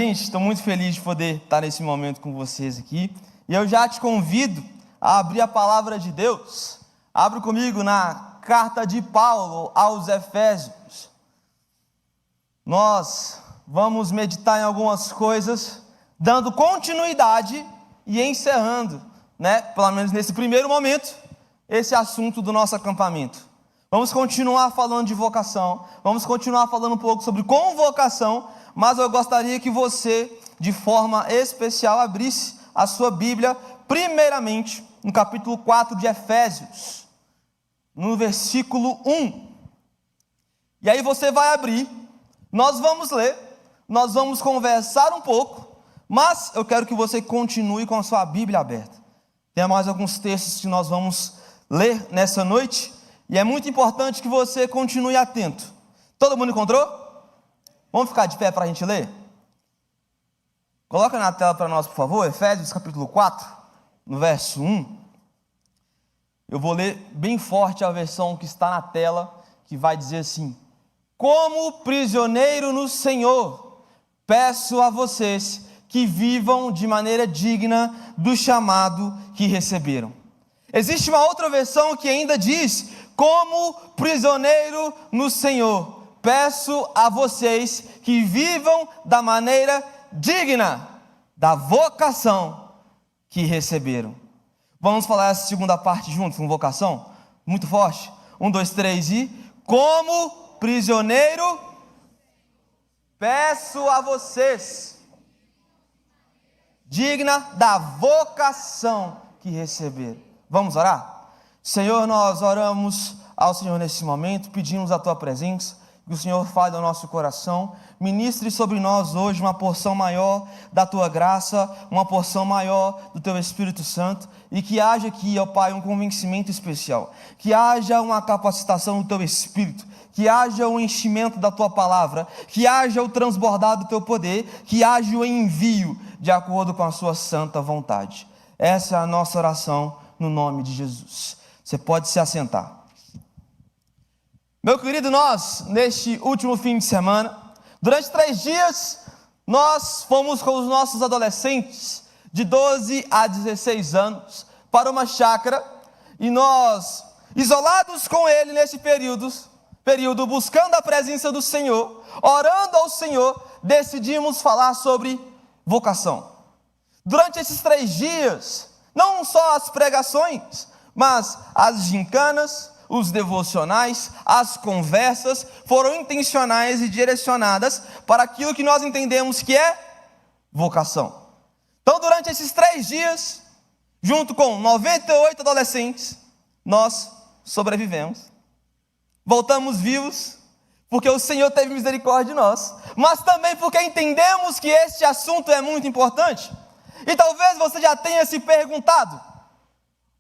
Gente, estou muito feliz de poder estar nesse momento com vocês aqui. E eu já te convido a abrir a palavra de Deus. Abre comigo na carta de Paulo aos Efésios. Nós vamos meditar em algumas coisas, dando continuidade e encerrando, pelo menos nesse primeiro momento, esse assunto do nosso acampamento. Vamos continuar falando de vocação, vamos continuar falando um pouco sobre convocação, mas eu gostaria que você, de forma especial, abrisse a sua Bíblia, primeiramente, no capítulo 4 de Efésios, no versículo 1. E aí você vai abrir, nós vamos ler, nós vamos conversar um pouco, mas eu quero que você continue com a sua Bíblia aberta. Tem mais alguns textos que nós vamos ler nessa noite, e é muito importante que você continue atento. Todo mundo encontrou? Vamos ficar de pé para a gente ler? Coloca na tela para nós, por favor, Efésios capítulo 4, no verso 1. Eu vou ler bem forte a versão que está na tela, que vai dizer assim: como prisioneiro no Senhor, peço a vocês que vivam de maneira digna do chamado que receberam. Existe uma outra versão que ainda diz: como prisioneiro no Senhor, peço a vocês que vivam da maneira digna da vocação que receberam. Vamos falar essa segunda parte juntos, com vocação? Muito forte. 1, 2, 3 e... como prisioneiro, peço a vocês, digna da vocação que receberam. Vamos orar? Senhor, nós oramos ao Senhor nesse momento, pedimos a Tua presença, que o Senhor fale ao nosso coração, ministre sobre nós hoje uma porção maior da Tua graça, uma porção maior do Teu Espírito Santo, e que haja aqui, ó Pai, um convencimento especial, que haja uma capacitação do Teu Espírito, que haja um enchimento da Tua palavra, que haja o transbordar do Teu poder, que haja o envio de acordo com a Sua santa vontade. Essa é a nossa oração no nome de Jesus. Você pode se assentar. Meu querido, nós, neste último fim de semana, durante 3 dias, nós fomos com os nossos adolescentes, de 12 a 16 anos, para uma chácara, e nós, isolados com ele nesse período, buscando a presença do Senhor, orando ao Senhor, decidimos falar sobre vocação. Durante esses 3 dias, não só as pregações, mas as gincanas, os devocionais, as conversas foram intencionais e direcionadas para aquilo que nós entendemos que é vocação. Então, durante esses 3 dias, junto com 98 adolescentes, nós sobrevivemos. Voltamos vivos, porque o Senhor teve misericórdia de nós, mas também porque entendemos que este assunto é muito importante. E talvez você já tenha se perguntado: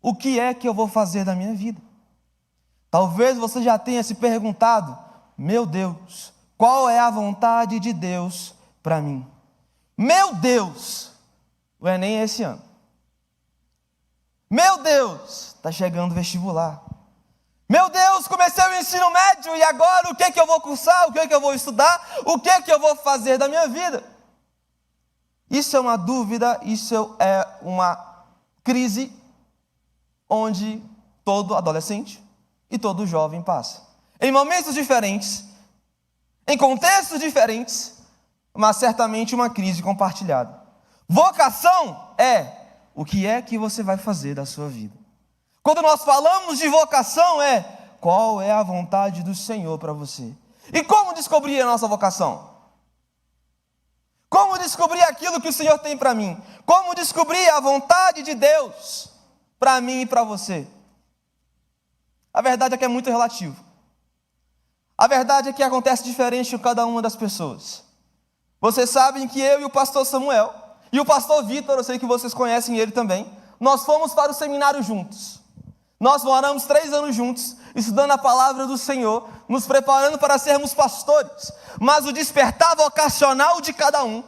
o que é que eu vou fazer da minha vida? Talvez você já tenha se perguntado: meu Deus, qual é a vontade de Deus para mim? Meu Deus, o Enem é esse ano. Meu Deus, está chegando o vestibular. Meu Deus, comecei o ensino médio e agora o que é que eu vou cursar? O que é que eu vou estudar? O que é que eu vou fazer da minha vida? Isso é uma dúvida, isso é uma crise onde todo adolescente e todo jovem passa. Em momentos diferentes, em contextos diferentes, mas certamente uma crise compartilhada. Vocação é o que é que você vai fazer da sua vida. Quando nós falamos de vocação qual é a vontade do Senhor para você. E como descobrir a nossa vocação? Como descobrir aquilo que o Senhor tem para mim? Como descobrir a vontade de Deus para mim e para você? A verdade é que é muito relativo. A verdade é que acontece diferente com cada uma das pessoas. Vocês sabem que eu e o pastor Samuel, e o pastor Vitor, eu sei que vocês conhecem ele também, nós fomos para o seminário juntos. Nós moramos 3 anos juntos, estudando a palavra do Senhor, nos preparando para sermos pastores. Mas o despertar vocacional de cada um,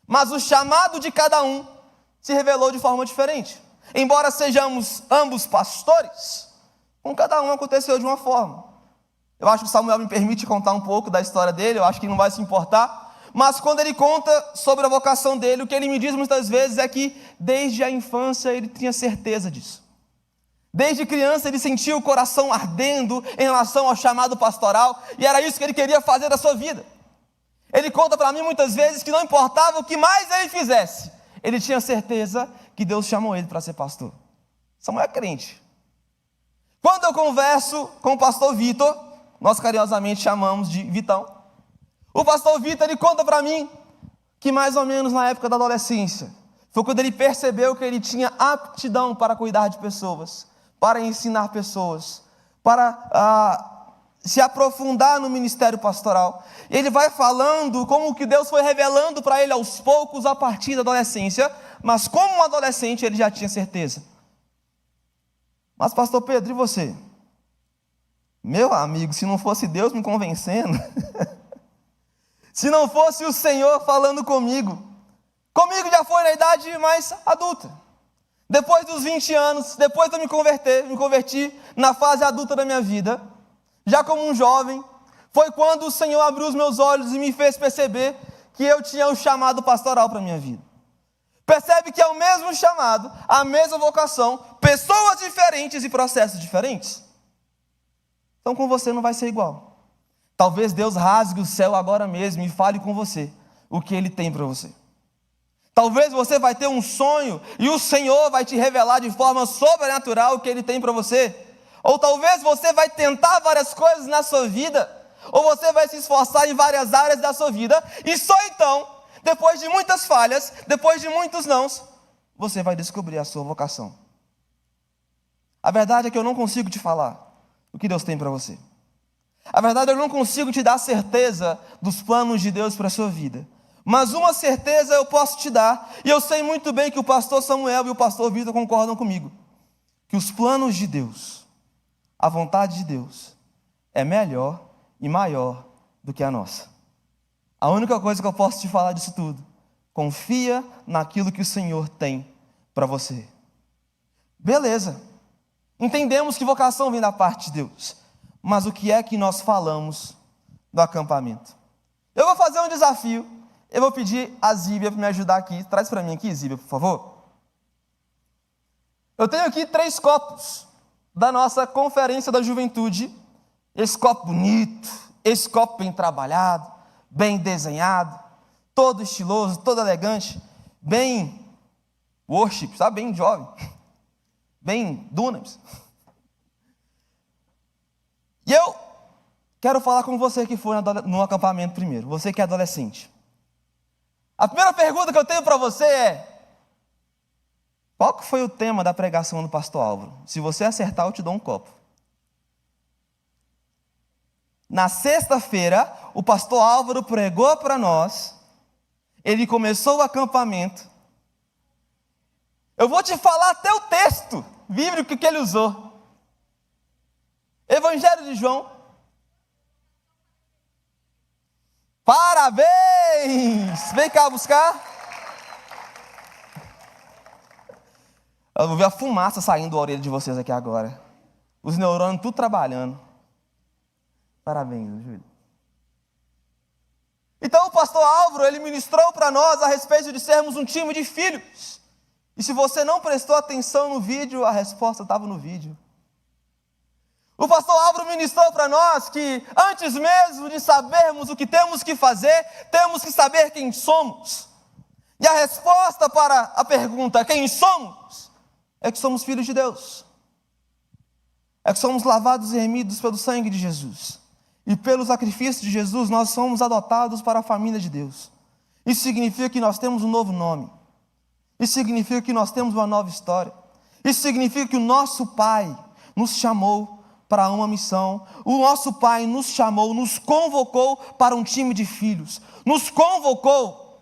mas o chamado de cada um, se revelou de forma diferente. Embora sejamos ambos pastores, com cada um aconteceu de uma forma. Eu acho que o Samuel me permite contar um pouco da história dele, eu acho que ele não vai se importar. Mas quando ele conta sobre a vocação dele, o que ele me diz muitas vezes é que desde a infância ele tinha certeza disso. Desde criança ele sentia o coração ardendo em relação ao chamado pastoral, e era isso que ele queria fazer da sua vida. Ele conta para mim muitas vezes que não importava o que mais ele fizesse, ele tinha certeza que Deus chamou ele para ser pastor. Samuel é crente. Quando eu converso com o pastor Vitor, nós carinhosamente chamamos de Vitão, o pastor Vitor, ele conta para mim que mais ou menos na época da adolescência, foi quando ele percebeu que ele tinha aptidão para cuidar de pessoas, para ensinar pessoas, para se aprofundar no ministério pastoral. Ele vai falando como que Deus foi revelando para ele aos poucos a partir da adolescência, mas como um adolescente ele já tinha certeza. Mas pastor Pedro, e você? Meu amigo, se não fosse Deus me convencendo, se não fosse o Senhor falando comigo já foi na idade mais adulta. Depois dos 20 anos, depois de eu me converti na fase adulta da minha vida, já como um jovem, foi quando o Senhor abriu os meus olhos e me fez perceber que eu tinha um chamado pastoral para a minha vida. Percebe que é o mesmo chamado, a mesma vocação, pessoas diferentes e processos diferentes. Então com você não vai ser igual. Talvez Deus rasgue o céu agora mesmo e fale com você o que Ele tem para você. Talvez você vai ter um sonho e o Senhor vai te revelar de forma sobrenatural o que Ele tem para você. Ou talvez você vai tentar várias coisas na sua vida, ou você vai se esforçar em várias áreas da sua vida, e só então, depois de muitas falhas, depois de muitos nãos, você vai descobrir a sua vocação. A verdade é que eu não consigo te falar o que Deus tem para você. A verdade é que eu não consigo te dar certeza dos planos de Deus para a sua vida. Mas uma certeza eu posso te dar, e eu sei muito bem que o pastor Samuel e o pastor Vitor concordam comigo, que os planos de Deus, a vontade de Deus, é melhor e maior do que a nossa. A única coisa que eu posso te falar disso tudo, confia naquilo que o Senhor tem para você. Beleza, entendemos que vocação vem da parte de Deus, mas o que é que nós falamos do acampamento? Eu vou fazer um desafio, eu vou pedir a Zíbia para me ajudar aqui. Traz para mim aqui, Zíbia, por favor. Eu tenho aqui 3 copos da nossa conferência da juventude. Esse copo bonito, esse copo bem trabalhado, bem desenhado, todo estiloso, todo elegante, bem worship, sabe? Bem jovem, bem dunamis. E eu quero falar com você que foi no acampamento primeiro, você que é adolescente. A primeira pergunta que eu tenho para você é: qual que foi o tema da pregação do pastor Álvaro? Se você acertar, eu te dou um copo. Na sexta-feira, o pastor Álvaro pregou para nós, ele começou o acampamento. Eu vou te falar até o texto bíblico que ele usou. Evangelho de João. Parabéns! Vem cá buscar. Eu vou ver a fumaça saindo da orelha de vocês aqui agora. Os neurônios tudo trabalhando. Parabéns, Júlio. Então o pastor Álvaro, ele ministrou para nós a respeito de sermos um time de filhos. E se você não prestou atenção no vídeo, a resposta estava no vídeo. O pastor Álvaro ministrou para nós que antes mesmo de sabermos o que temos que fazer, temos que saber quem somos. E a resposta para a pergunta, quem somos, é que somos filhos de Deus. É que somos lavados e remidos pelo sangue de Jesus. E pelo sacrifício de Jesus, nós somos adotados para a família de Deus. Isso significa que nós temos um novo nome. Isso significa que nós temos uma nova história. Isso significa que o nosso Pai nos chamou para uma missão. O nosso Pai nos chamou, nos convocou para um time de filhos. Nos convocou,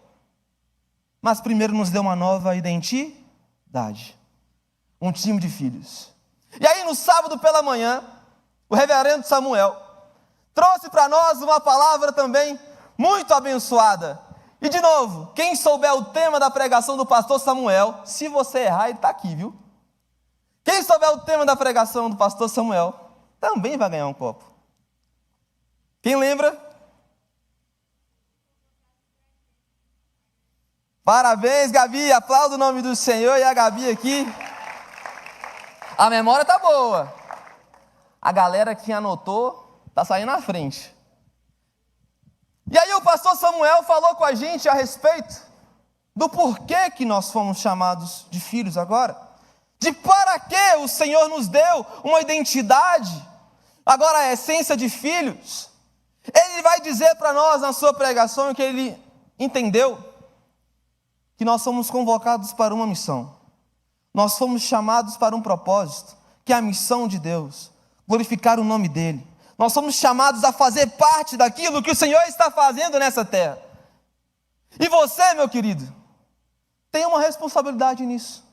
mas primeiro nos deu uma nova identidade. Um time de filhos. E aí no sábado pela manhã, o reverendo Samuel trouxe para nós uma palavra também muito abençoada. E de novo, quem souber o tema da pregação do pastor Samuel, se você errar, ele está aqui, viu? Quem souber o tema da pregação do pastor Samuel, também vai ganhar um copo. Quem lembra? Parabéns, Gabi. Aplauda o nome do Senhor e a Gabi aqui. A memória tá boa. A galera que anotou tá saindo na frente. E aí o pastor Samuel falou com a gente a respeito do porquê que nós fomos chamados de filhos agora. De para que o Senhor nos deu uma identidade, agora a essência de filhos. Ele vai dizer para nós na sua pregação que ele entendeu que nós somos convocados para uma missão. Nós fomos chamados para um propósito, que é a missão de Deus, glorificar o nome dEle. Nós somos chamados a fazer parte daquilo que o Senhor está fazendo nessa terra. E você, meu querido, tem uma responsabilidade nisso.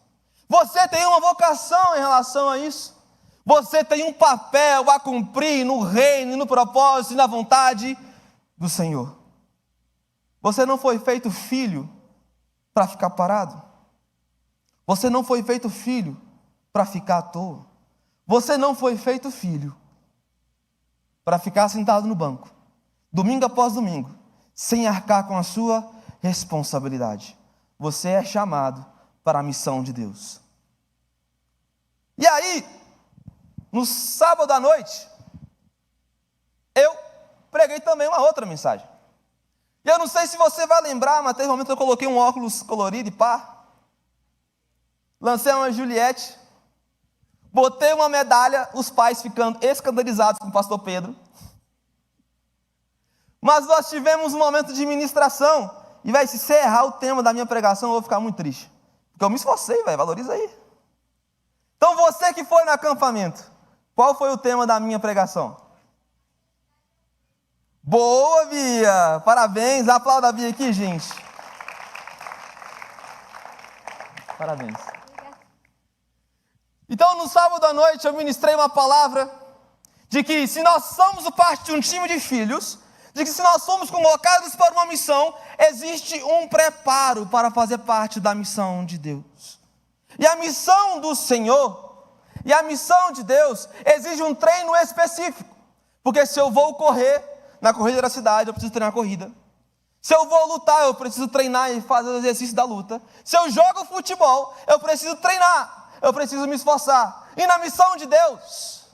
Você tem uma vocação em relação a isso. Você tem um papel a cumprir no reino, no propósito e na vontade do Senhor. Você não foi feito filho para ficar parado. Você não foi feito filho para ficar à toa. Você não foi feito filho para ficar sentado no banco, domingo após domingo, sem arcar com a sua responsabilidade. Você é chamado para a missão de Deus. E aí, no sábado à noite, eu preguei também uma outra mensagem. E eu não sei se você vai lembrar, mas teve um momento que eu coloquei um óculos colorido e pá. Lancei uma Juliette. Botei uma medalha, os pais ficando escandalizados com o pastor Pedro. Mas nós tivemos um momento de ministração. E vai se você errar o tema da minha pregação, eu vou ficar muito triste. Porque eu me esforcei, valoriza aí. Então você que foi no acampamento, qual foi o tema da minha pregação? Boa, Bia! Parabéns, aplauda a Bia aqui, gente. Parabéns. Então, no sábado à noite, eu ministrei uma palavra de que se nós somos parte de um time de filhos, de que se nós somos convocados para uma missão, existe um preparo para fazer parte da missão de Deus. E a missão do Senhor, e a missão de Deus, exige um treino específico. Porque se eu vou correr na corrida da cidade, eu preciso treinar a corrida. Se eu vou lutar, eu preciso treinar e fazer o exercício da luta. Se eu jogo futebol, eu preciso treinar, eu preciso me esforçar. E na missão de Deus,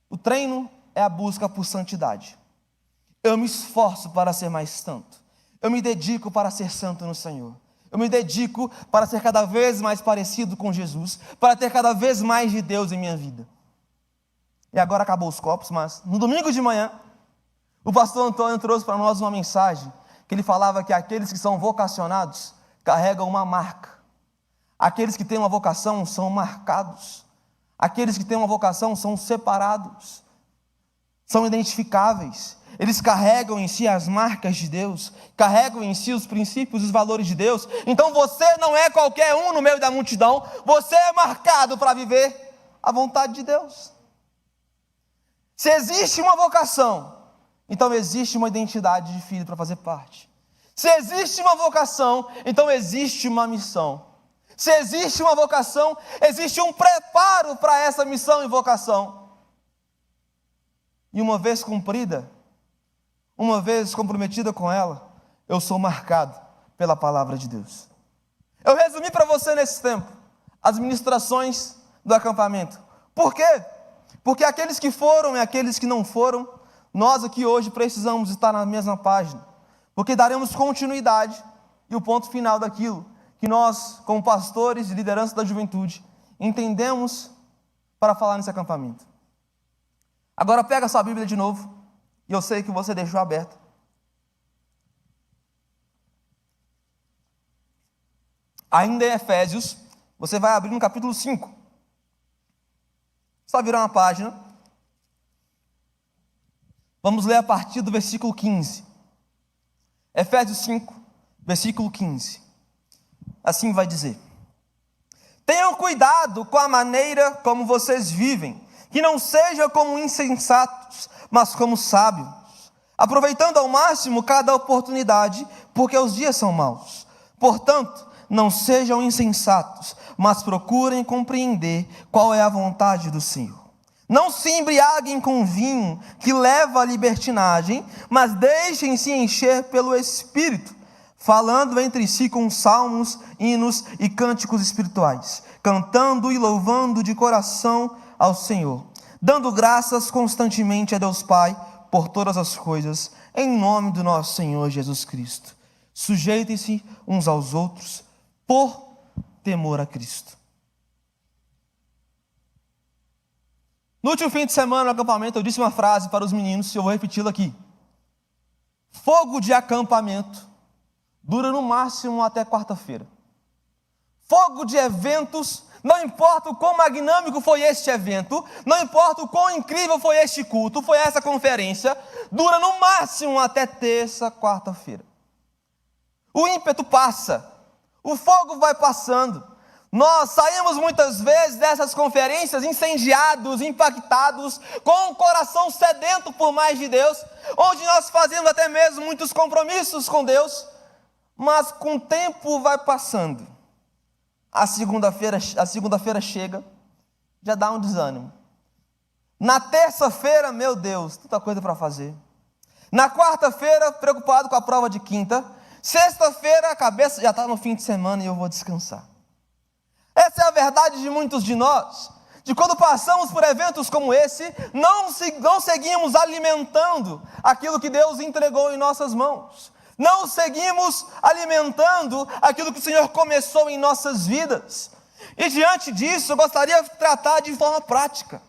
o treino é a busca por santidade. Eu me esforço para ser mais santo. Eu me dedico para ser santo no Senhor. Eu me dedico para ser cada vez mais parecido com Jesus, para ter cada vez mais de Deus em minha vida. E agora acabou os copos, mas no domingo de manhã, o pastor Antônio trouxe para nós uma mensagem, que ele falava que aqueles que são vocacionados carregam uma marca. Aqueles que têm uma vocação são marcados. Aqueles que têm uma vocação são separados. São identificáveis. Eles carregam em si as marcas de Deus, carregam em si os princípios e os valores de Deus. Então você não é qualquer um no meio da multidão, você é marcado para viver a vontade de Deus. Se existe uma vocação, então existe uma identidade de filho para fazer parte. Se existe uma vocação, então existe uma missão. Se existe uma vocação, existe um preparo para essa missão e vocação. E uma vez cumprida, uma vez comprometida com ela, eu sou marcado pela palavra de Deus. Eu resumi para você nesse tempo as ministrações do acampamento. Por quê? Porque aqueles que foram e aqueles que não foram, nós aqui hoje precisamos estar na mesma página. Porque daremos continuidade e o ponto final daquilo que nós, como pastores e liderança da juventude, entendemos para falar nesse acampamento. Agora pega a sua Bíblia de novo. E eu sei que você deixou aberto. Ainda em Efésios, você vai abrir no capítulo 5. Só virar uma página. Vamos ler a partir do versículo 15. Efésios 5, versículo 15. Assim vai dizer: tenham cuidado com a maneira como vocês vivem, que não seja como insensatos, mas como sábios, aproveitando ao máximo cada oportunidade, porque os dias são maus. Portanto, não sejam insensatos, mas procurem compreender qual é a vontade do Senhor. Não se embriaguem com vinho, que leva à libertinagem, mas deixem-se encher pelo Espírito, falando entre si com salmos, hinos e cânticos espirituais, cantando e louvando de coração ao Senhor, dando graças constantemente a Deus Pai por todas as coisas, em nome do nosso Senhor Jesus Cristo. Sujeitem-se uns aos outros por temor a Cristo. No último fim de semana no acampamento, eu disse uma frase para os meninos, e eu vou repeti-la aqui. Fogo de acampamento dura no máximo até quarta-feira. Fogo de eventos, não importa o quão magnâmico foi este evento, não importa o quão incrível foi este culto, foi essa conferência, dura no máximo até terça, quarta-feira. O ímpeto passa, o fogo vai passando. Nós saímos muitas vezes dessas conferências incendiados, impactados, com o coração sedento por mais de Deus, onde nós fazemos até mesmo muitos compromissos com Deus, mas com o tempo vai passando. A segunda-feira chega, já dá um desânimo. Na terça-feira, meu Deus, tanta coisa para fazer. Na quarta-feira, preocupado com a prova de quinta. Sexta-feira, a cabeça já está no fim de semana e eu vou descansar. Essa é a verdade de muitos de nós, de quando passamos por eventos como esse, não seguimos alimentando aquilo que Deus entregou em nossas mãos. Não seguimos alimentando aquilo que o Senhor começou em nossas vidas. E diante disso, eu gostaria de tratar de forma prática.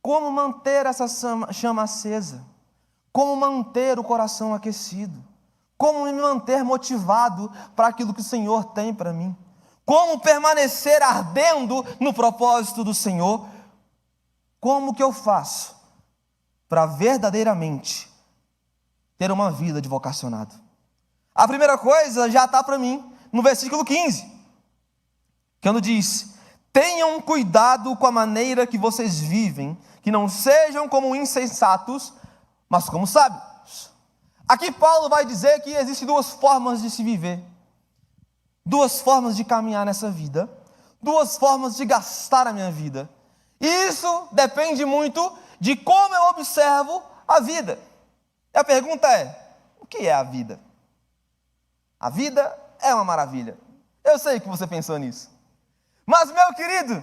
Como manter essa chama acesa. Como manter o coração aquecido. Como me manter motivado para aquilo que o Senhor tem para mim. Como permanecer ardendo no propósito do Senhor. Como que eu faço para verdadeiramente ter uma vida de vocacionado? A primeira coisa já está para mim no versículo 15, quando diz: tenham cuidado com a maneira que vocês vivem, que não sejam como insensatos, mas como sábios. Aqui Paulo vai dizer que existem duas formas de se viver, duas formas de caminhar nessa vida, duas formas de gastar a minha vida. E isso depende muito de como eu observo a vida. E a pergunta é: o que é a vida? A vida é uma maravilha. Eu sei que você pensou nisso. Mas, meu querido,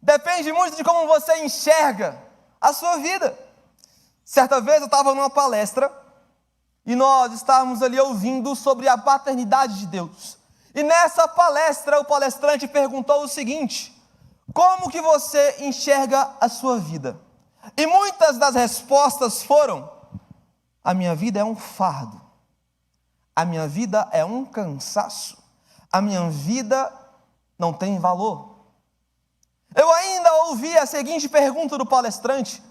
depende muito de como você enxerga a sua vida. Certa vez eu estava numa palestra e nós estávamos ali ouvindo sobre a paternidade de Deus. E nessa palestra, o palestrante perguntou o seguinte: como que você enxerga a sua vida? E muitas das respostas foram: a minha vida é um fardo. A minha vida é um cansaço. A minha vida não tem valor. Eu ainda ouvi a seguinte pergunta do palestrante,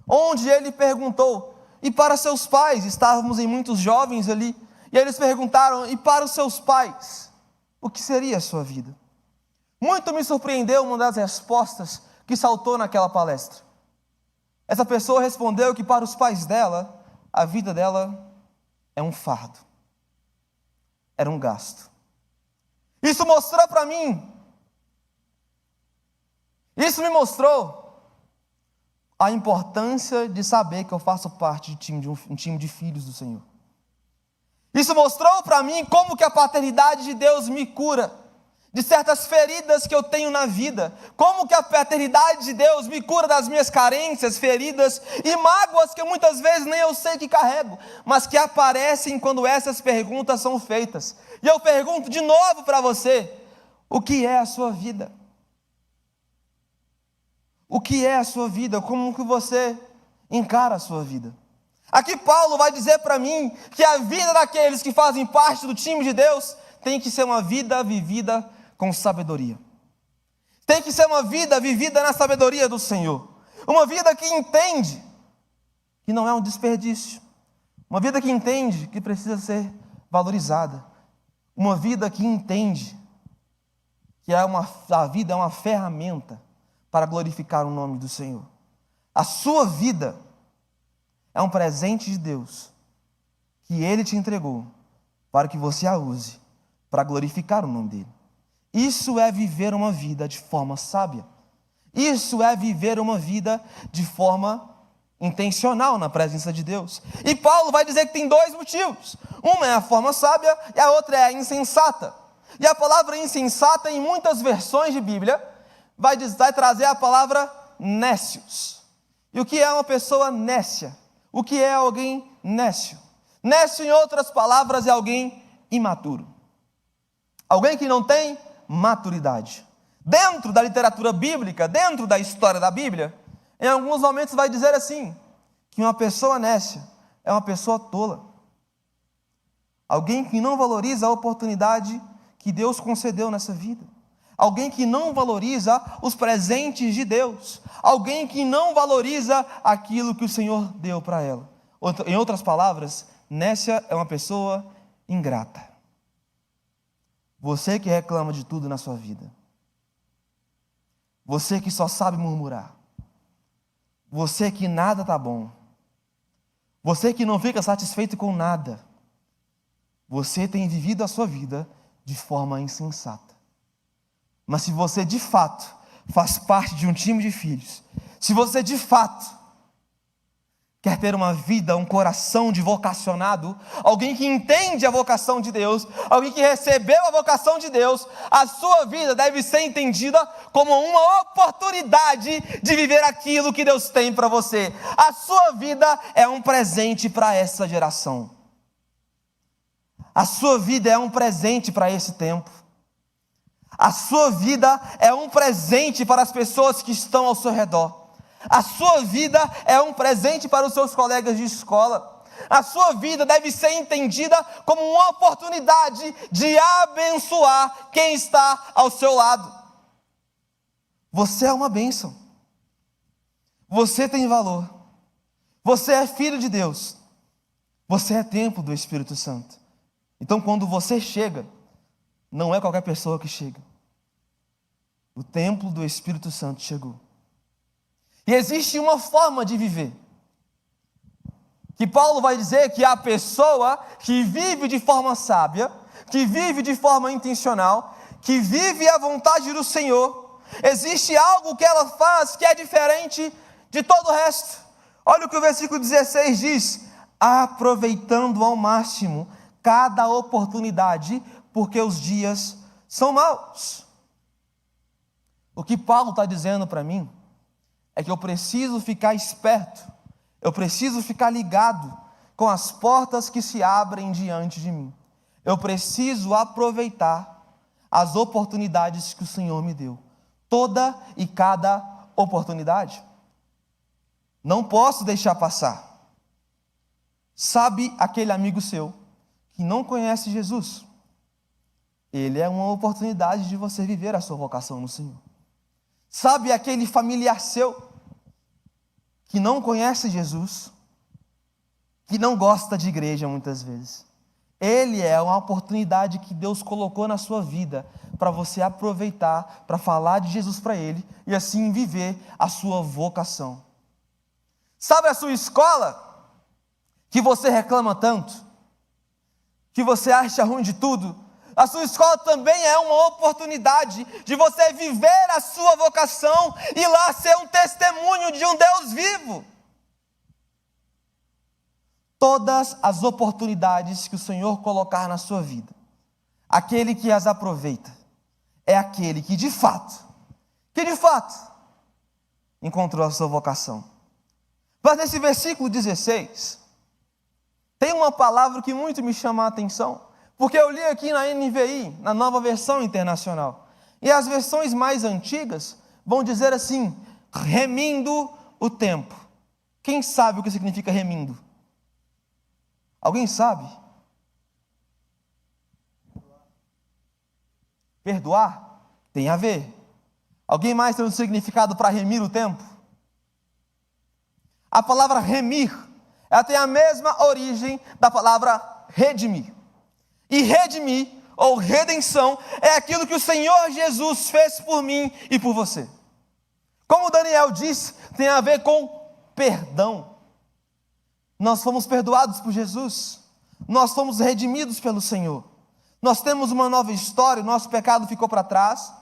onde ele perguntou: e para seus pais? Estávamos em muitos jovens ali, e eles perguntaram: e para os seus pais, o que seria a sua vida? Muito me surpreendeu uma das respostas que saltou naquela palestra. Essa pessoa respondeu que para os pais dela, a vida dela é um fardo, era um gasto. Isso mostrou para mim, isso me mostrou a importância de saber que eu faço parte de um time de filhos do Senhor. Isso mostrou para mim como que a paternidade de Deus me cura de certas feridas que eu tenho na vida. Como que a paternidade de Deus me cura das minhas carências, feridas e mágoas que muitas vezes nem eu sei que carrego, mas que aparecem quando essas perguntas são feitas. E eu pergunto de novo para você: o que é a sua vida? O que é a sua vida? Como que você encara a sua vida? Aqui Paulo vai dizer para mim que a vida daqueles que fazem parte do time de Deus tem que ser uma vida vivida com sabedoria. Tem que ser uma vida vivida na sabedoria do Senhor. Uma vida que entende que não é um desperdício. Uma vida que entende que precisa ser valorizada. Uma vida que entende que a vida é uma ferramenta para glorificar o nome do Senhor. A sua vida é um presente de Deus que Ele te entregou para que você a use para glorificar o nome dEle. Isso é viver uma vida de forma sábia. Isso é viver uma vida de forma intencional na presença de Deus. E Paulo vai dizer que tem dois motivos. Uma é a forma sábia e a outra é a insensata. E a palavra insensata, em muitas versões de Bíblia, vai trazer a palavra nécios. E o que é uma pessoa nécia? O que é alguém nécio? Nécio, em outras palavras, é alguém imaturo. Alguém que não tem maturidade. Dentro da literatura bíblica, dentro da história da Bíblia, em alguns momentos vai dizer assim, que uma pessoa nécia é uma pessoa tola. Alguém que não valoriza a oportunidade que Deus concedeu nessa vida. Alguém que não valoriza os presentes de Deus. Alguém que não valoriza aquilo que o Senhor deu para ela. Em outras palavras, nécia é uma pessoa ingrata. Você que reclama de tudo na sua vida. Você que só sabe murmurar. Você que nada está bom. Você que não fica satisfeito com nada. Você tem vivido a sua vida de forma insensata. Mas se você de fato faz parte de um time de filhos, se você de fato quer ter uma vida, um coração de vocacionado, alguém que entende a vocação de Deus, alguém que recebeu a vocação de Deus, a sua vida deve ser entendida como uma oportunidade de viver aquilo que Deus tem para você. A sua vida é um presente para essa geração. A sua vida é um presente para esse tempo. A sua vida é um presente para as pessoas que estão ao seu redor. A sua vida é um presente para os seus colegas de escola. A sua vida deve ser entendida como uma oportunidade de abençoar quem está ao seu lado. Você é uma bênção. Você tem valor. Você é filho de Deus. Você é templo do Espírito Santo. Então, quando você chega, não é qualquer pessoa que chega. O templo do Espírito Santo chegou. E existe uma forma de viver. Que Paulo vai dizer que a pessoa que vive de forma sábia, que vive de forma intencional, que vive a vontade do Senhor, existe algo que ela faz que é diferente de todo o resto. Olha o que o versículo 16 diz: aproveitando ao máximo cada oportunidade, porque os dias são maus. O que Paulo está dizendo para mim é que eu preciso ficar esperto, eu preciso ficar ligado com as portas que se abrem diante de mim. Eu preciso aproveitar as oportunidades que o Senhor me deu, toda e cada oportunidade. Não posso deixar passar. Sabe aquele amigo seu que não conhece Jesus? Ele é uma oportunidade de você viver a sua vocação no Senhor. Sabe aquele familiar seu que não conhece Jesus, que não gosta de igreja muitas vezes? Ele é uma oportunidade que Deus colocou na sua vida para você aproveitar, para falar de Jesus para ele e assim viver a sua vocação. Sabe a sua escola, que você reclama tanto, que você acha ruim de tudo? A sua escola também é uma oportunidade de você viver a sua vocação e lá ser um testemunho de um Deus vivo. Todas as oportunidades que o Senhor colocar na sua vida, aquele que as aproveita, é aquele que de fato, encontrou a sua vocação. Mas nesse versículo 16, tem uma palavra que muito me chama a atenção, porque eu li aqui na NVI, na Nova Versão Internacional, e as versões mais antigas vão dizer assim: remindo o tempo. Quem sabe o que significa remindo? Alguém sabe? Perdoar? Tem a ver. Alguém mais tem um significado para remir o tempo? A palavra remir, ela tem a mesma origem da palavra redimir. E redimir, ou redenção, é aquilo que o Senhor Jesus fez por mim e por você. Como Daniel disse, tem a ver com perdão. Nós fomos perdoados por Jesus. Nós fomos redimidos pelo Senhor. Nós temos uma nova história, o nosso pecado ficou para trás.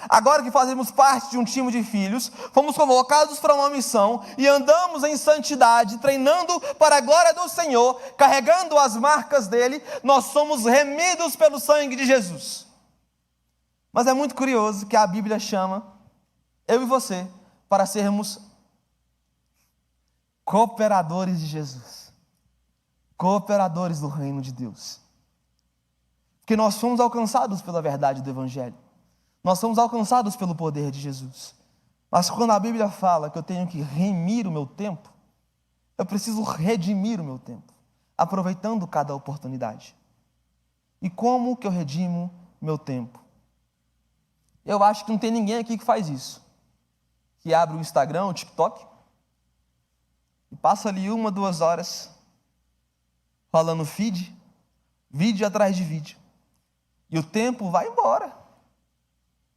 agora que fazemos parte de um time de filhos, fomos convocados para uma missão e andamos em santidade, treinando para a glória do Senhor, carregando as marcas dele, nós somos remidos pelo sangue de Jesus. Mas é muito curioso que a Bíblia chama eu e você para sermos cooperadores de Jesus, cooperadores do reino de Deus. Porque nós fomos alcançados pela verdade do Evangelho. Nós somos alcançados pelo poder de Jesus. Mas quando a Bíblia fala que eu tenho que remir o meu tempo, eu preciso redimir o meu tempo, aproveitando cada oportunidade. E como que eu redimo meu tempo? Eu acho que não tem ninguém aqui que faz isso. Que abre o Instagram, o TikTok, e passa ali 1, 2 horas, falando feed, vídeo atrás de vídeo. E o tempo vai embora.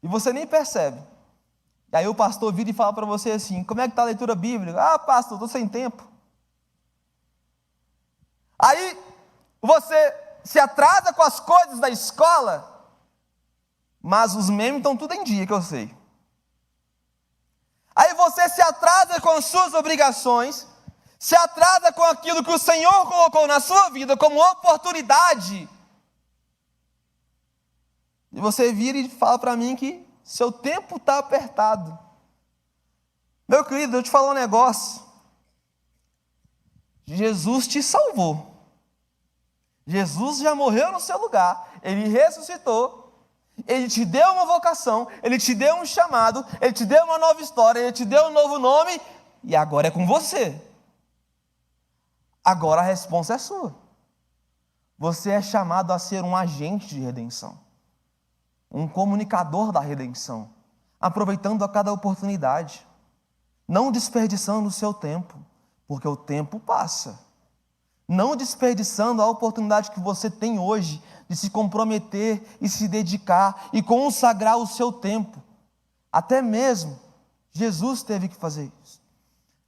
E você nem percebe. E aí o pastor vira e fala para você assim: como é que está a leitura bíblica? Ah, pastor, estou sem tempo. Aí você se atrasa com as coisas da escola, mas os memes estão tudo em dia, que eu sei. Aí você se atrasa com as suas obrigações, se atrasa com aquilo que o Senhor colocou na sua vida como oportunidade. E você vira e fala para mim que seu tempo está apertado. Meu querido, eu te falo um negócio. Jesus te salvou. Jesus já morreu no seu lugar. Ele ressuscitou. Ele te deu uma vocação. Ele te deu um chamado. Ele te deu uma nova história. Ele te deu um novo nome. E agora é com você. Agora a resposta é sua. Você é chamado a ser um agente de redenção. Um comunicador da redenção, aproveitando a cada oportunidade, não desperdiçando o seu tempo, porque o tempo passa, não desperdiçando a oportunidade que você tem hoje de se comprometer e se dedicar e consagrar o seu tempo. Até mesmo Jesus teve que fazer isso.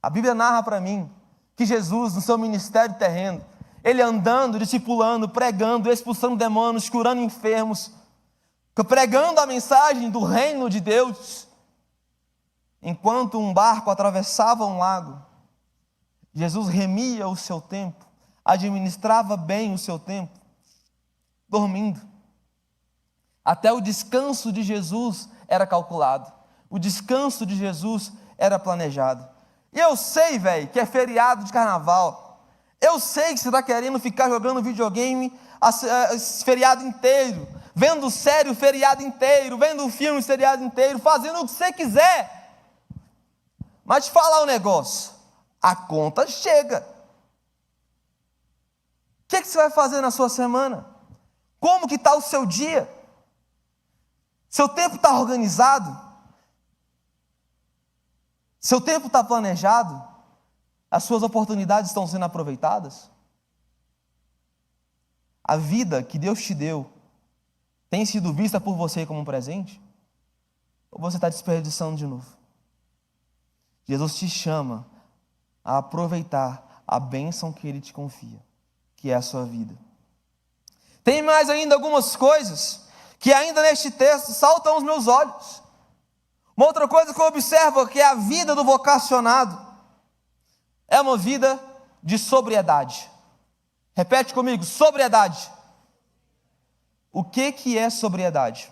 A Bíblia narra para mim que Jesus, no seu ministério terreno, ele andando, discipulando, pregando, expulsando demônios, curando enfermos, pregando a mensagem do reino de Deus, enquanto um barco atravessava um lago, Jesus remia o seu tempo, administrava bem o seu tempo, dormindo. Até o descanso de Jesus era calculado, o descanso de Jesus era planejado. E eu sei, velho, que é feriado de carnaval, eu sei que você está querendo ficar jogando videogame esse feriado inteiro, vendo série o feriado inteiro, vendo filme o feriado inteiro, fazendo o que você quiser. Mas te falar um negócio, a conta chega. O que você vai fazer na sua semana? Como que está o seu dia? Seu tempo está organizado? Seu tempo está planejado? As suas oportunidades estão sendo aproveitadas? A vida que Deus te deu tem sido vista por você como um presente? Ou você está desperdiçando de novo? Jesus te chama a aproveitar a bênção que Ele te confia, que é a sua vida. Tem mais ainda algumas coisas que ainda neste texto saltam aos meus olhos. Uma outra coisa que eu observo é que a vida do vocacionado é uma vida de sobriedade. Repete comigo, sobriedade. O que é sobriedade?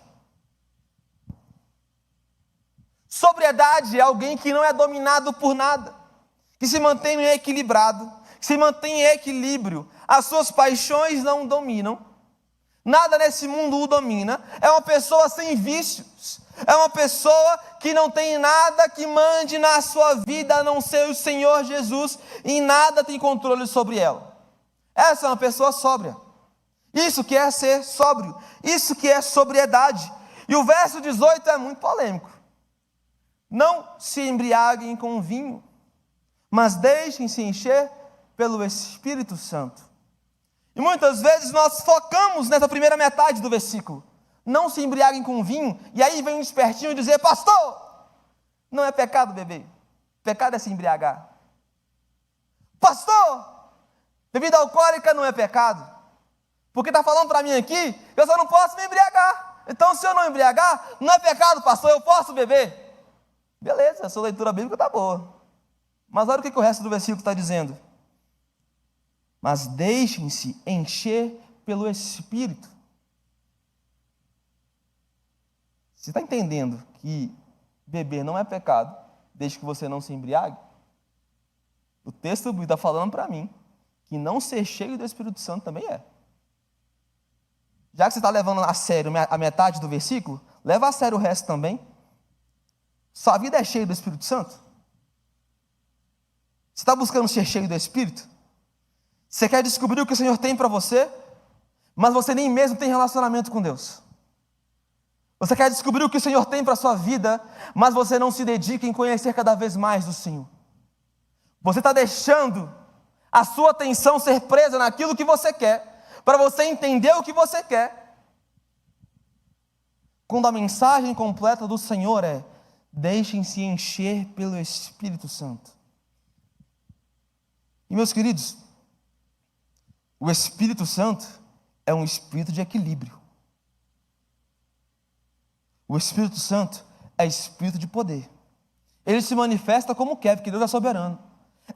Sobriedade é alguém que não é dominado por nada, que se mantém equilibrado, que se mantém em equilíbrio, as suas paixões não o dominam, nada nesse mundo o domina, é uma pessoa sem vícios, é uma pessoa que não tem nada que mande na sua vida a não ser o Senhor Jesus, e nada tem controle sobre ela. Essa é uma pessoa sóbria. Isso que é ser sóbrio, isso que é sobriedade. E o verso 18 é muito polêmico. Não se embriaguem com vinho, mas deixem-se encher pelo Espírito Santo. E muitas vezes nós focamos nessa primeira metade do versículo. Não se embriaguem com vinho, e aí vem um espertinho dizer: pastor, não é pecado beber, pecado é se embriagar. Pastor, bebida alcoólica não é pecado, porque está falando para mim aqui, eu só não posso me embriagar. Então, se eu não embriagar, não é pecado, pastor, eu posso beber. Beleza, a sua leitura bíblica está boa. Mas olha o que o resto do versículo está dizendo. Mas deixem-se encher pelo Espírito. Você está entendendo que beber não é pecado, desde que você não se embriague? O texto está falando para mim que não ser cheio do Espírito Santo também é. Já que você está levando a sério a metade do versículo, leva a sério o resto também. Sua vida é cheia do Espírito Santo? Você está buscando ser cheio do Espírito? Você quer descobrir o que o Senhor tem para você, mas você nem mesmo tem relacionamento com Deus. Você quer descobrir o que o Senhor tem para a sua vida, mas você não se dedica em conhecer cada vez mais do Senhor. Você está deixando a sua atenção ser presa naquilo que você quer, para você entender o que você quer. Quando a mensagem completa do Senhor é: deixem-se encher pelo Espírito Santo. E meus queridos, o Espírito Santo é um espírito de equilíbrio. O Espírito Santo é espírito de poder. Ele se manifesta como quer, porque Deus é soberano.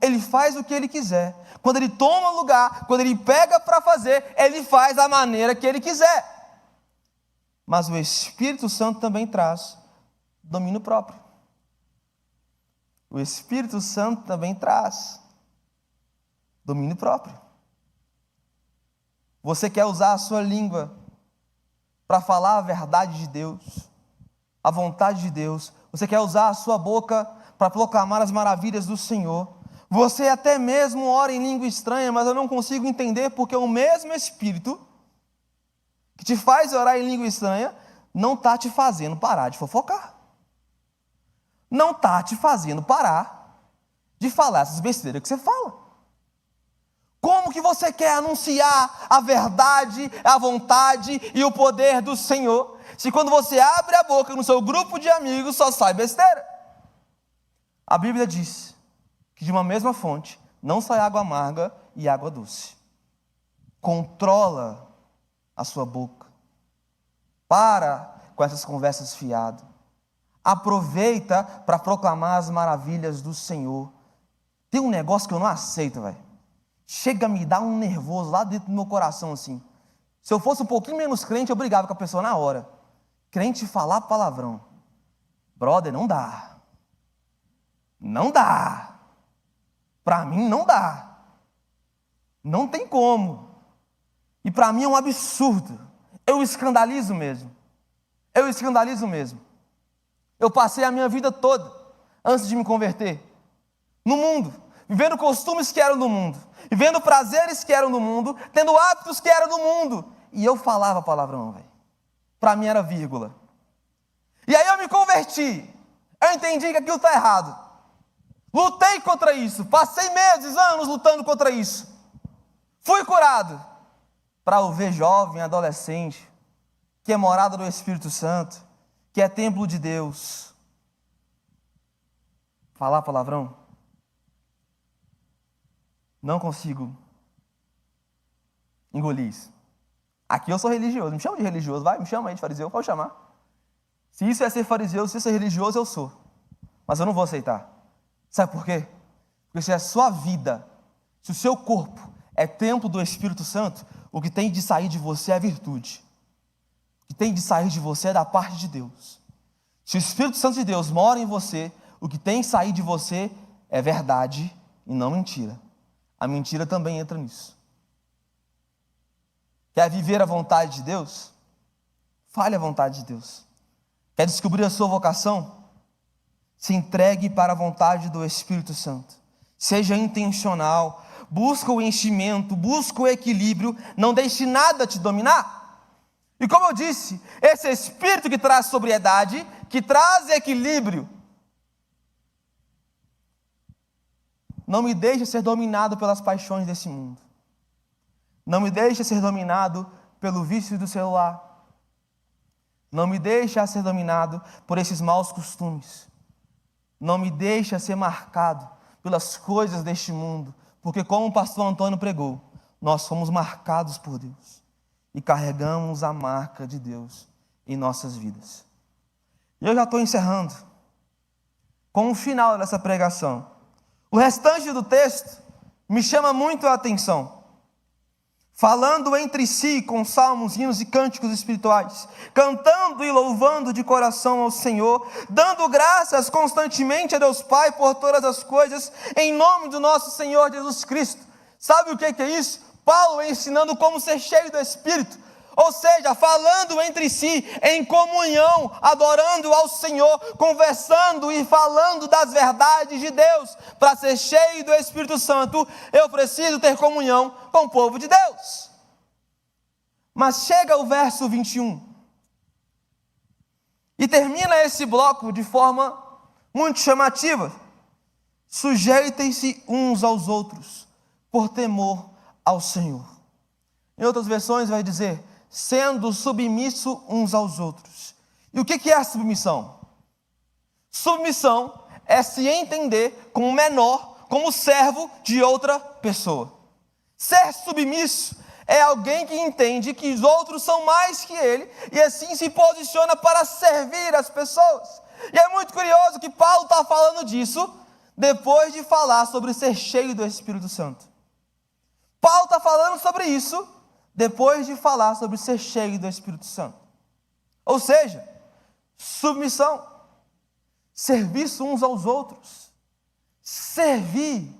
Ele faz o que Ele quiser. Quando Ele toma lugar, quando Ele pega para fazer, Ele faz da maneira que Ele quiser. Mas o Espírito Santo também traz domínio próprio. O Espírito Santo também traz domínio próprio. Você quer usar a sua língua para falar a verdade de Deus, a vontade de Deus. Você quer usar a sua boca para proclamar as maravilhas do Senhor. Você até mesmo ora em língua estranha, mas eu não consigo entender porque o mesmo Espírito que te faz orar em língua estranha não está te fazendo parar de fofocar. Não está te fazendo parar de falar essas besteiras que você fala. Como que você quer anunciar a verdade, a vontade e o poder do Senhor, se quando você abre a boca no seu grupo de amigos só sai besteira? A Bíblia diz que de uma mesma fonte não sai água amarga e água doce. Controla a sua boca. Para com essas conversas fiadas. Aproveita para proclamar as maravilhas do Senhor. Tem um negócio que eu não aceito, velho. Chega a me dar um nervoso lá dentro do meu coração, assim. Se eu fosse um pouquinho menos crente, eu brigava com a pessoa na hora. Crente falar palavrão. Brother, não dá. Não dá. Para mim, não dá. Não tem como. E para mim é um absurdo. Eu escandalizo mesmo. Eu escandalizo mesmo. Eu passei a minha vida toda, antes de me converter, no mundo, vivendo costumes que eram do mundo, vivendo prazeres que eram do mundo, tendo hábitos que eram do mundo. E eu falava palavrão, velho. Para mim era vírgula. E aí eu me converti. Eu entendi que aquilo está errado. Lutei contra isso. Passei meses, anos lutando contra isso. Fui curado. Para o ver jovem, adolescente, que é morada do Espírito Santo, que é templo de Deus. Falar palavrão? Não consigo engolir isso. Aqui eu sou religioso. Me chama de religioso, vai, me chama aí de fariseu, pode chamar. Se isso é ser fariseu, se isso é religioso, eu sou. Mas eu não vou aceitar. Sabe por quê? Porque se a sua vida, se o seu corpo é templo do Espírito Santo, o que tem de sair de você é virtude. O que tem de sair de você é da parte de Deus. Se o Espírito Santo de Deus mora em você, o que tem de sair de você é verdade e não mentira. A mentira também entra nisso. Quer viver a vontade de Deus? Fale a vontade de Deus. Quer descobrir a sua vocação? Se entregue para a vontade do Espírito Santo. Seja intencional. Busca o enchimento, busca o equilíbrio. Não deixe nada te dominar. E como eu disse, esse Espírito que traz sobriedade, que traz equilíbrio, não me deixe ser dominado pelas paixões desse mundo. Não me deixe ser dominado pelo vício do celular. Não me deixe ser dominado por esses maus costumes. Não me deixe ser marcado pelas coisas deste mundo. Porque como o pastor Antônio pregou, nós fomos marcados por Deus. E carregamos a marca de Deus. em nossas vidas. E eu já estou encerrando com o final dessa pregação. O restante do texto me chama muito a atenção. Falando entre si com salmos, hinos e cânticos espirituais, cantando e louvando de coração ao Senhor, dando graças constantemente a Deus Pai por todas as coisas, em nome do nosso Senhor Jesus Cristo. Sabe o que é isso? Paulo ensinando como ser cheio do Espírito, ou seja, falando entre si, em comunhão, adorando ao Senhor, conversando e falando das verdades de Deus. Para ser cheio do Espírito Santo, eu preciso ter comunhão com o povo de Deus. Mas chega o verso 21, e termina esse bloco de forma muito chamativa. Sujeitem-se uns aos outros, por temor ao Senhor. Em outras versões vai dizer, sendo submisso uns aos outros. E o que é a submissão? Submissão é se entender como menor, como servo de outra pessoa. Ser submisso é alguém que entende que os outros são mais que ele, e assim se posiciona para servir as pessoas. E é muito curioso que Paulo está falando disso, depois de falar sobre ser cheio do Espírito Santo. Paulo está falando sobre isso, depois de falar sobre ser cheio do Espírito Santo. Ou seja, submissão, serviço uns aos outros. Servir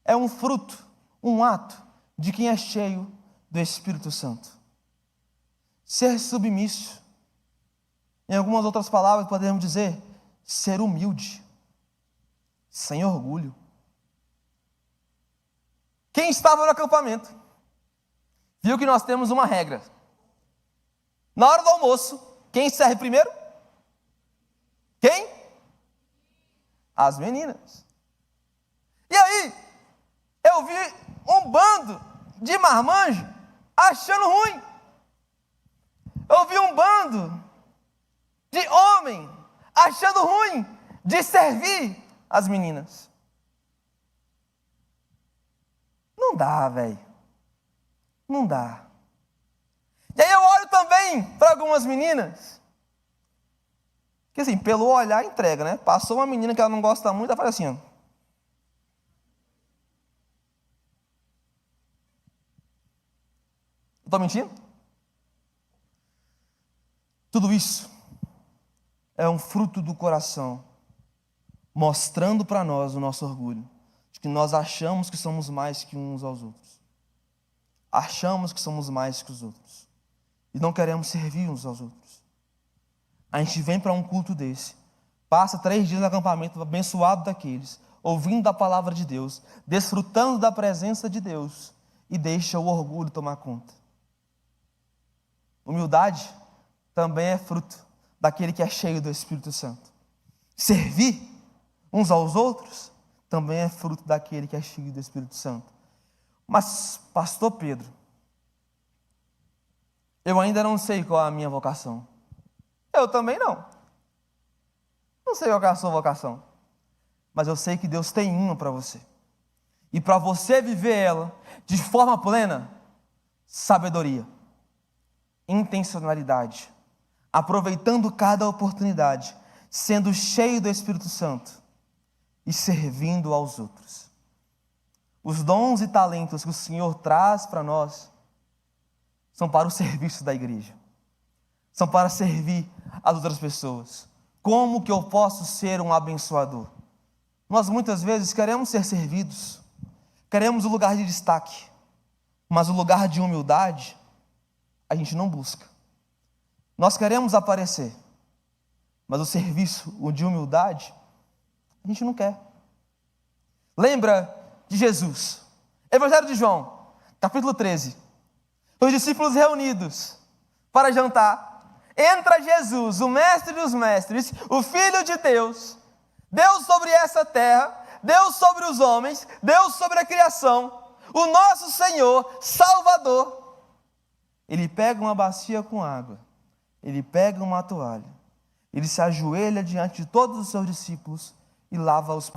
é um fruto, um ato de quem é cheio do Espírito Santo. Ser submisso, em algumas outras palavras podemos dizer, ser humilde, sem orgulho. Quem estava no acampamento viu que nós temos uma regra. Na hora do almoço, quem serve primeiro? Quem? As meninas. E aí, eu vi um bando de marmanjo achando ruim. Eu vi um bando de homem achando ruim de servir as meninas. Não dá, velho. Não dá. E aí eu olho também para algumas meninas, que assim, pelo olhar entrega, né? Passou uma menina que ela não gosta muito, ela faz assim, ó. Estou mentindo? Tudo isso é um fruto do coração, mostrando para nós o nosso orgulho, de que nós achamos que somos mais que uns aos outros. Achamos que somos mais que os outros. E não queremos servir uns aos outros. A gente vem para um culto desse, passa 3 dias no acampamento abençoado daqueles, ouvindo a palavra de Deus, desfrutando da presença de Deus, e deixa o orgulho tomar conta. Humildade também é fruto daquele que é cheio do Espírito Santo. Servir uns aos outros também é fruto daquele que é cheio do Espírito Santo. Mas, pastor Pedro, eu ainda não sei qual é a minha vocação. Eu também não. Não sei qual é a sua vocação. Mas eu sei que Deus tem uma para você. E para você viver ela de forma plena, sabedoria, intencionalidade, aproveitando cada oportunidade, sendo cheio do Espírito Santo e servindo aos outros. Os dons e talentos que o Senhor traz para nós são para o serviço da igreja. São para servir as outras pessoas. Como que eu posso ser um abençoador? Nós muitas vezes queremos ser servidos, queremos o lugar de destaque, mas o lugar de humildade a gente não busca. Nós queremos aparecer, mas o serviço, o de humildade, a gente não quer. Lembra de Jesus, Evangelho de João, capítulo 13, os discípulos reunidos para jantar, entra Jesus, o mestre dos mestres, o Filho de Deus, Deus sobre essa terra, Deus sobre os homens, Deus sobre a criação, o nosso Senhor, Salvador. Ele pega uma bacia com água, ele pega uma toalha, ele se ajoelha diante de todos os seus discípulos e lava os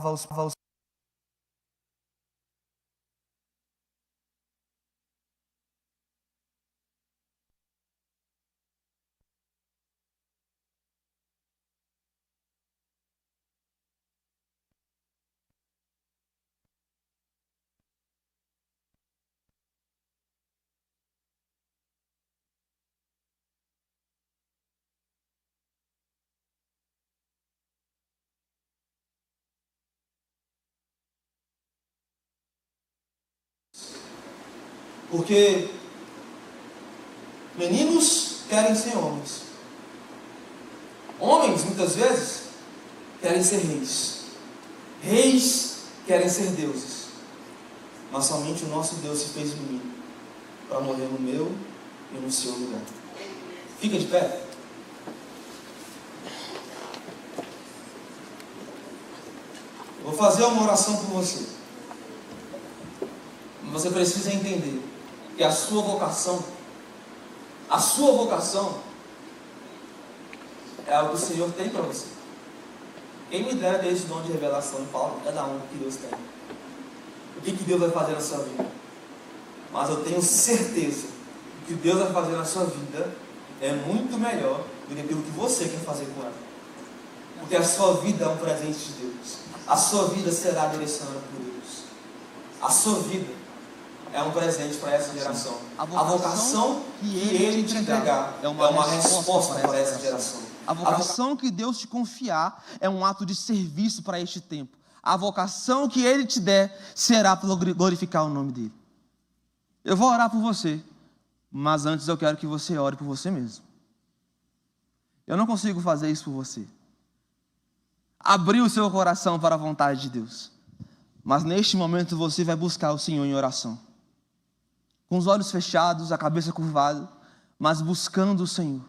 Porque meninos querem ser homens. Homens, muitas vezes, querem ser reis. Reis querem ser deuses. Mas somente o nosso Deus se fez menino para morrer no meu e no seu lugar. Fica de pé. Vou fazer uma oração por você. Você precisa entender que a sua vocação é o que o Senhor tem para você. Quem me dera ter esse dom de revelação e fala cada um que Deus tem. O que Deus vai fazer na sua vida. Mas eu tenho certeza que o que Deus vai fazer na sua vida é muito melhor do que aquilo que você quer fazer com ela. Porque a sua vida é um presente de Deus. A sua vida será direcionada por Deus. A sua vida é um presente para essa geração. A vocação que Ele te entregar é uma resposta para essa geração. A vocação que Deus te confiar é um ato de serviço para este tempo. A vocação que Ele te der será para glorificar o nome dEle. Eu vou orar por você, mas antes eu quero que você ore por você mesmo. Eu não consigo fazer isso por você. Abrir o seu coração para a vontade de Deus. Mas neste momento você vai buscar o Senhor em oração. Com os olhos fechados, a cabeça curvada, mas buscando o Senhor.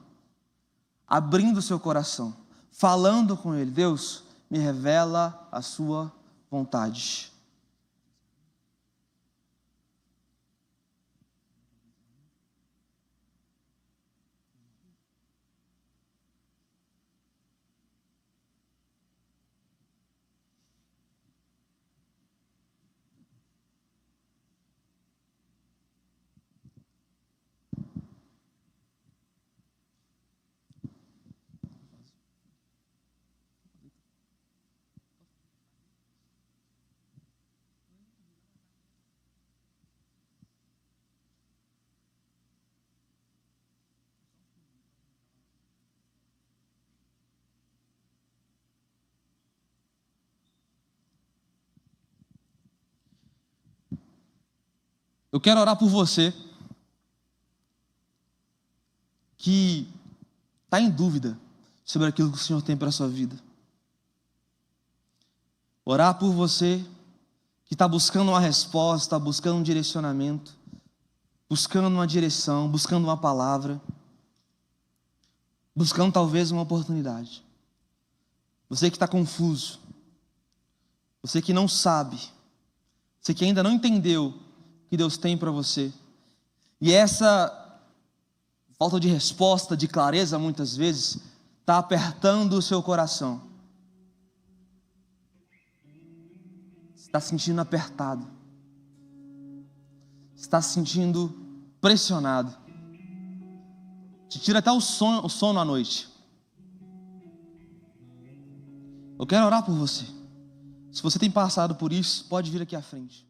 Abrindo o seu coração, falando com Ele. Deus, me revela a sua vontade. Eu quero orar por você que está em dúvida sobre aquilo que o Senhor tem para a sua vida. Orar por você que está buscando uma resposta, buscando um direcionamento, buscando uma direção, buscando uma palavra, buscando talvez uma oportunidade. Você que está confuso, você que não sabe, você que ainda não entendeu o que Deus tem para você. E essa falta de resposta, de clareza, muitas vezes, está apertando o seu coração. Você está se sentindo apertado. Você está se sentindo pressionado. Te tira até o sono à noite. Eu quero orar por você. Se você tem passado por isso, pode vir aqui à frente.